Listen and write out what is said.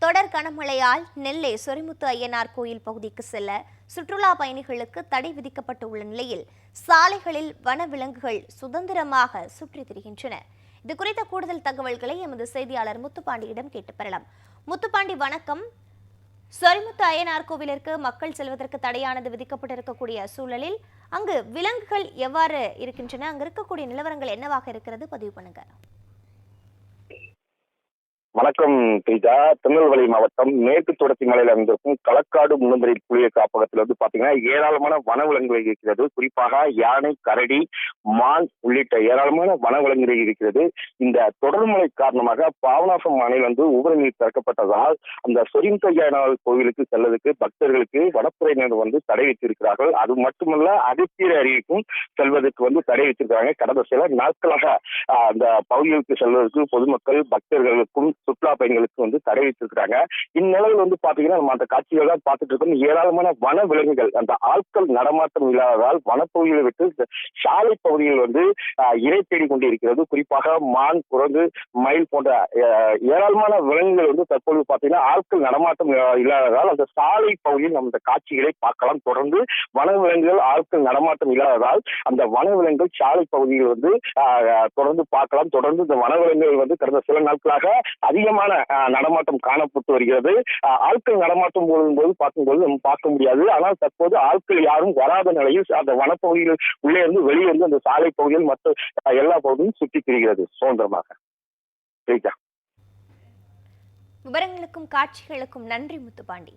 தொடர் கனமழையால் நெல்லை சொரிமுத்து ஐயனார் கோயில் பகுதிக்கு செல்ல சுற்றுலா பயணிகளுக்கு தடை விதிக்கப்பட்டு உள்ள நிலையில் சாலைகளில் வனவிலங்குகள் சுதந்திரமாக சுற்றித் திரிகின்றன. இது குறித்த கூடுதல் தகவல்களை எமது செய்தியாளர் முத்துப்பாண்டியிடம் கேட்டு பெறலாம். முத்துப்பாண்டி, வணக்கம். சொரிமுத்து ஐயனார் கோவிலிற்கு மக்கள் செல்வதற்கு தடையானது விதிக்கப்பட்டிருக்கக்கூடிய சூழலில் அங்கு விலங்குகள் எவ்வாறு இருக்கின்றன, அங்கு இருக்கக்கூடிய நிலவரங்கள் என்னவாக இருக்கிறது, பதிவு பண்ணுங்க. வணக்கம் தீஜா. திருநெல்வேலி மாவட்டம் மேற்கு தொடர்ச்சி மலையில இருந்திருக்கும் களக்காடு முன்னந்தரி புலிகள் காப்பகத்தில் பாத்தீங்கன்னா ஏராளமான வனவிலங்குகள் இருக்கிறது. குறிப்பாக யானை, கரடி, மான் உள்ளிட்ட ஏராளமான வனவிலங்குகள் இருக்கிறது. இந்த தொடர்மழை காரணமாக பாபநாசம் அணையில் உபரி நீர் திறக்கப்பட்டதால் அந்த சொரிமுத்து ஐயனார் கோவிலுக்கு செல்வதற்கு பக்தர்களுக்கு வனத்துறையினர் தடை வைத்திருக்கிறார்கள். அது மட்டுமல்ல, அதிர்ஷ்ட அருவிக்கும் செல்வதற்கு தடை வைத்திருக்கிறாங்க. கடந்த சில நாட்களாக அந்த பகுதிகளுக்கு செல்வதற்கு பொதுமக்கள், பக்தர்களுக்கும் சுற்றுலா பயணிகளுக்கு தடை வைத்திருக்கிறாங்க. இந்நிலையில் பாத்தீங்கன்னா நம்ம அந்த காட்சிகள் தான் பார்த்துட்டு இருக்கோம். ஏராளமான வன விலங்குகள் அந்த ஆட்கள் நடமாட்டம் இல்லாததால் வனப்பகுதிகளை விட்டு சாலை பகுதியில் இறை தேடி கொண்டு இருக்கிறது. குறிப்பாக மான், குரங்கு, மயில் போன்ற ஏராளமான விலங்குகள் தற்போது பாத்தீங்கன்னா ஆட்கள் நடமாட்டம் இல்லாததால் அந்த சாலை பகுதியில் நம்ம இந்த காட்சிகளை பார்க்கலாம். தொடர்ந்து வனவிலங்குகள் ஆட்கள் நடமாட்டம் இல்லாததால் அந்த வனவிலங்குகள் சாலை பகுதியில் தொடர்ந்து பார்க்கலாம். தொடர்ந்து இந்த வனவிலங்குகள் கடந்த சில நாட்களாக அதிகமான நடமாட்டம் காணப்பட்டு வருகிறது. ஆட்கள் நடமாட்டம் போது பார்க்கும்போது நம்ம பார்க்க முடியாது. ஆனால் தற்போது ஆட்கள் யாரும் வராத நிலையில் அந்த வனப்பகுதியில் உள்ளே வெளியே அந்த சாலை பகுதியில் மற்ற எல்லா பகுதியும் சுற்றி திரிகிறது சுதந்திரமாக. விவரங்களுக்கும் காட்சிகளுக்கும் நன்றி முத்துப்பாண்டி.